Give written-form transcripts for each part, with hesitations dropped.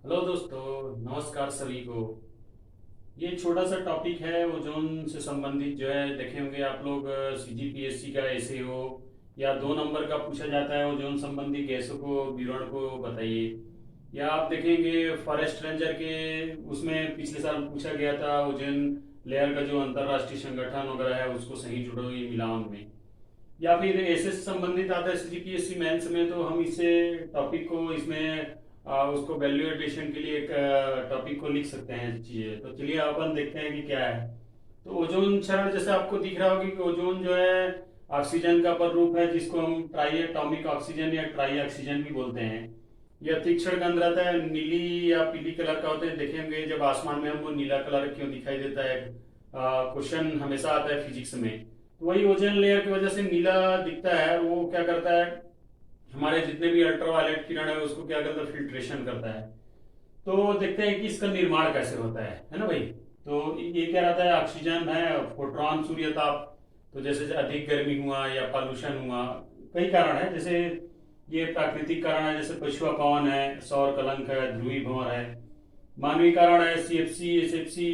Hello दोस्तों, नमस्कार सभी को। ये छोटा सा टॉपिक है ओजोन से संबंधित जो है, देखे होंगे आप लोग सीजीपीएससी का ऐसे हो या 2 नंबर का पूछा जाता है ओजोन संबंधी गैसों को विवरण को बताइए। या आप देखेंगे फॉरेस्ट रेंजर के उसमें पिछले साल पूछा गया था ओजोन लेयर का जो अंतरराष्ट्रीय संगठन वगैरह है उसको सही जुड़ोई मिलान में। या फिर ऐसे से संबंधित आता है सीजीपीएससी मेंस में, तो हम इसे टॉपिक को इसमें उसको वैल्यू एडिशन के लिए एक टॉपिक को लिख सकते हैं चीजें। तो चलिए अपन देखते हैं कि क्या है। तो ओजोन क्षरण जैसे आपको दिख रहा होगा कि ओजोन जो है ऑक्सीजन का पररूप है, जिसको हम ट्राई एटॉमिक ऑक्सीजन या ट्राई ऑक्सीजन भी बोलते हैं। यह तीक्ष्ण गंध रहता है, नीली या पीली कलर का होता है। देखेंगे जब आसमान में हमको नीला कलर क्यों दिखाई देता है, क्वेश्चन हमेशा आता है फिजिक्स में। तो वही ओजोन लेयर की वजह से नीला दिखता है। वो क्या करता है, हमारे जितने भी अल्ट्रावायलेट किरण है उसको क्या करता है, फिल्ट्रेशन करता है। तो देखते हैं कि इसका निर्माण कैसे होता है ना भाई। तो ये क्या रहता है, ऑक्सीजन है, फोटोन, सूर्य ताप। तो जैसे अधिक गर्मी हुआ या पॉल्यूशन हुआ, कई कारण है। जैसे ये प्राकृतिक कारण है, जैसे पछुआ पवन है, सौर कलंक है, ध्रुवी भंवर है। मानवीय कारण है सीएफसी, एसएफसी,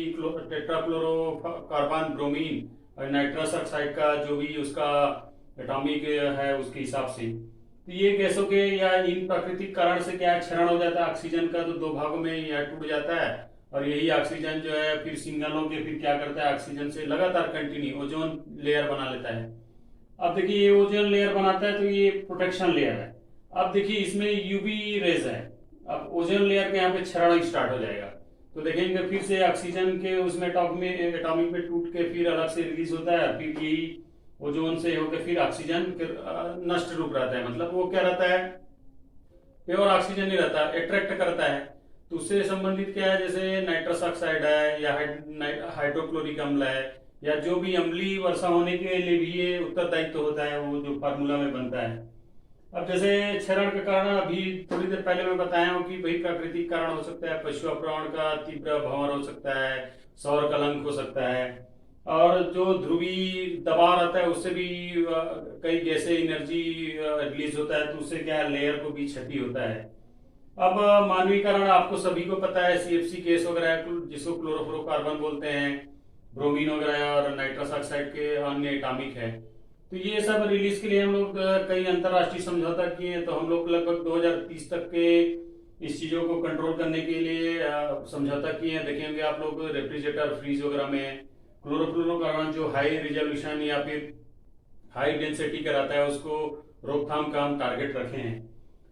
टेट्राक्लोरोकार्बन, ब्रोमीन और नाइट्रस ऑक्साइड का जो भी उसका एटॉमिक है उसके हिसाब से। तो ये गैसों के या इन प्राकृतिक कारण से क्या क्षरण हो जाता है ऑक्सीजन का, तो 2 भागों में यह टूट जाता है। और यही ऑक्सीजन जो है फिर सिंगल होके फिर क्या करता है, ऑक्सीजन से लगातार कंटिन्यू ओजोन लेयर बना लेता है। अब देखिए ये ओजोन लेयर बनाता है तो ये प्रोटेक्शन लेयर है। अब देखिए इसमें यूवी रेज है। अब ओजोन लेयर के यहाँ पे क्षरण स्टार्ट हो जाएगा। तो देखेंगे फिर से ऑक्सीजन के उसमें एटॉमिक में टूट के फिर अलग से रिलीज होता है। फिर यही ओजोन से होकर फिर ऑक्सीजन नष्ट रूप रहता है, मतलब वो क्या रहता है, प्योर ऑक्सीजन नहीं रहता, अट्रैक्ट करता है। तो उससे संबंधित क्या है, जैसे नाइट्रस ऑक्साइड है या हाइड्रोक्लोरिक अम्ल है, या जो भी अम्लीय वर्षा होने के लिए भी ये उत्तरदायित्व होता है, वो जो फार्मूला में बनता है। अब जैसे क्षरण का कारण अभी थोड़ी देर पहले मैं बताया हूँ कि भाई प्राकृतिक कारण हो सकता है, पशुअपहरण का तीव्र भंवर हो सकता है, सौर कलंक हो सकता है, और जो ध्रुवीय दबाव रहता है उससे भी कई गैसें एनर्जी रिलीज होता है। तो उससे क्या लेयर को भी क्षति होता है। अब मानवीय कारण आपको सभी को पता है, सीएफसी गैस वगैरह जिसको क्लोरोफ्लोरोकार्बन बोलते हैं, ब्रोमीन वगैरह और नाइट्रस ऑक्साइड के अन्य एटॉमिक है। तो ये सब रिलीज के लिए हम लोग कई अंतरराष्ट्रीय समझौता किए हैं। तो हम लोग लगभग 2030 तक के इस चीजों को कंट्रोल करने के लिए समझौता किए हैं। देखेंगे आप लोग रेफ्रिजरेटर, फ्रीज वगैरह में क्लोरोफ्लोरोकार्बन जो हाई रिजोल्यूशन या फिर हाई डेंसिटी का रहता है उसको रोकथाम का हम टारगेट रखे हैं।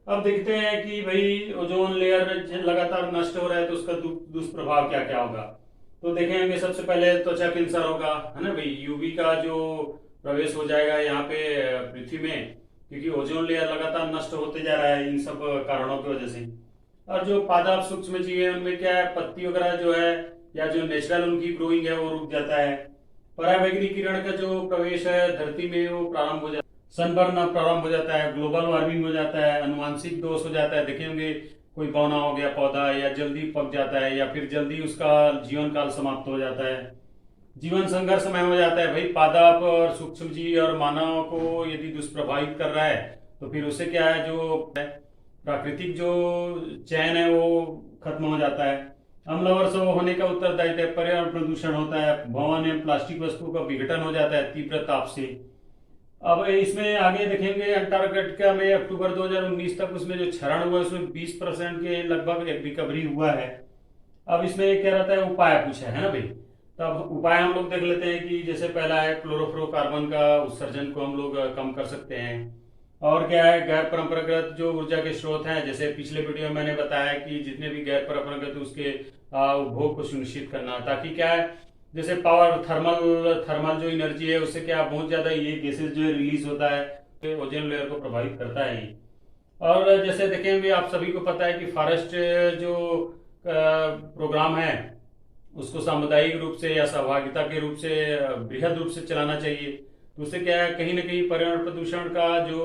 अब देखते हैं कि भाई ओजोन लेयर लगातार नष्ट हो रहा है तो उसका दुष्प्रभाव क्या क्या होगा। तो देखेंगे सबसे पहले त्वचा कैंसर होगा, है ना भाई। यूवी का जो प्रवेश हो जाएगा यहाँ पे पृथ्वी में, क्योंकि ओजोन लेयर लगातार नष्ट होते जा रहा है इन सब कारणों की वजह से। और जो पादप सूक्ष्म जीव है उनमें क्या है, पत्ती वगैरह जो है या जो नेचुरल उनकी ग्रोइंग है वो रुक जाता है। पराबैंगनी किरण का जो प्रवेश है धरती में वो प्रारंभ हो जाता है, सनबर्न प्रारंभ हो जाता है, ग्लोबल वार्मिंग हो जाता है, अनुवांशिक दोष हो जाता है। देखेंगे कोई बौना हो गया पौधा, या जल्दी पक जाता है, या फिर जल्दी उसका जीवन काल समाप्त हो जाता है, जीवन संघर्षमय हो जाता है। भाई पादप और सूक्ष्म जीव और मानव को यदि दुष्प्रभावित कर रहा है तो फिर उसे क्या है, जो प्राकृतिक जो चयन है वो खत्म हो जाता है। अम्ल वर्षा होने का उत्तरदायित्व है, पर्यावरण प्रदूषण होता है, भवन एवं प्लास्टिक वस्तुओं का विघटन हो जाता है तीव्र ताप से। अब इसमें आगे देखेंगे अंटार्कटिका में अक्टूबर 2019 तक उसमें जो क्षरण हुआ उसमें 20% के लगभग एक रिकवरी हुआ है। अब इसमें क्या रहता है, उपाय पूछा है ना भाई। तब उपाय हम लोग देख लेते हैं कि जैसे पहला है क्लोरोफ्लोरोकार्बन का उत्सर्जन को हम लोग कम कर सकते हैं। और क्या है, गैर परंपरागत जो ऊर्जा के स्रोत हैं, जैसे पिछले वीडियो में मैंने बताया कि जितने भी गैर परंपरागत उसके उपभोग को सुनिश्चित करना, ताकि क्या है, जैसे पावर थर्मल थर्मल जो एनर्जी है उससे क्या बहुत ज्यादा ये गैसेज जो है रिलीज होता है, तो ओजोन लेयर को प्रभावित करता है ये। और जैसे देखेंगे आप सभी को पता है कि फॉरेस्ट जो प्रोग्राम है उसको सामुदायिक रूप से या सहभागिता के रूप से बृहद रूप से चलाना चाहिए। तो उससे क्या है, कहीं ना कहीं पर्यावरण प्रदूषण का जो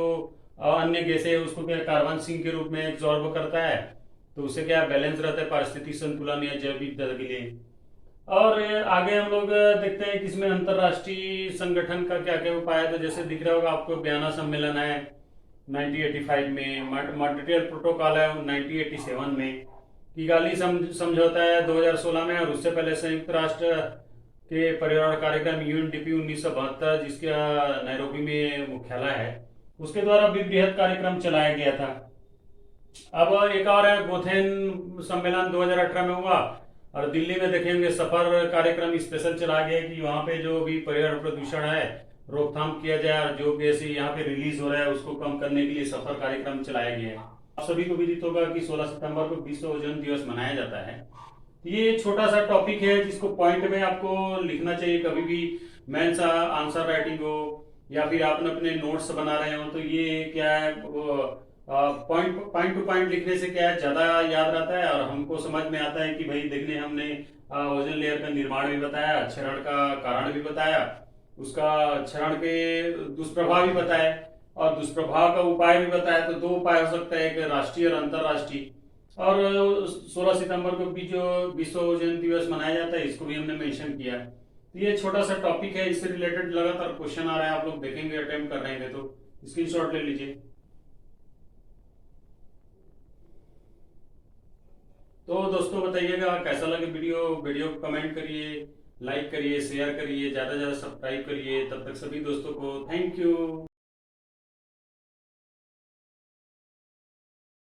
अन्य गैसें है उसको क्या कार्बन सिंक के रूप में एब्जॉर्ब करता है। तो उससे क्या बैलेंस रहता है पारिस्थितिक संतुलन या जैव विविधता के लिए। और आगे हम लोग देखते हैं कि इसमें अंतरराष्ट्रीय संगठन का क्या क्या उपाय है। तो जैसे दिख रहा होगा आपको, बयाना सम्मेलन है 1985 में, मॉन्ट्रियल प्रोटोकॉल है 1987 में, किगाली समझौता है 2016 में, और उससे पहले संयुक्त राष्ट्र के पर्यावरण कार्यक्रम यूएनडीपी 1972 जिसका नैरोबी में मुख्यालय है, उसके द्वारा भी बृहद कार्यक्रम चलाया गया था। अब एक और है, गोथेन सम्मेलन 2018 में हुआ, और दिल्ली में देखेंगे सफर कार्यक्रम स्पेशल चला गया कि वहां पे जो भी पर्यावरण प्रदूषण है रोकथाम किया जाए, और जो गैस यहाँ पे रिलीज हो रहा है उसको कम करने के लिए सफर कार्यक्रम चलाया गया है। आप सभी को विदित होगा कि 16 सितंबर को विश्व ओजोन दिवस मनाया जाता है। ये छोटा सा टॉपिक है जिसको पॉइंट में आपको लिखना चाहिए, कभी भी मेंस आंसर राइटिंग हो या फिर आपने अपने नोट्स बना रहे हो, तो ये क्या है, पॉइंट टू पॉइंट लिखने से क्या है, ज्यादा याद रहता है, और हमको समझ में आता है कि भाई देखने हमने ओजोन लेयर का निर्माण भी बताया, क्षरण का कारण भी बताया, उसका क्षरण के दुष्प्रभाव भी बताया, और दुष्प्रभाव का उपाय भी बताया। तो दो उपाय हो सकता है, एक राष्ट्रीय और अंतरराष्ट्रीय। और 16 सितंबर को भी जो विश्व ओजोन दिवस मनाया जाता है इसको भी हमने मेंशन किया। तो ये छोटा सा टॉपिक है, इससे रिलेटेड लगातार क्वेश्चन आ रहा है, आप लोग देखेंगे अटेम्प्ट कर रहे हैं तो स्क्रीनशॉट ले लीजिए। तो दोस्तों बताइएगा कैसा लगे वीडियो को कमेंट करिए, लाइक करिए, शेयर करिए, ज्यादा से ज्यादा सब्सक्राइब करिए। तब तक सभी दोस्तों को थैंक यू।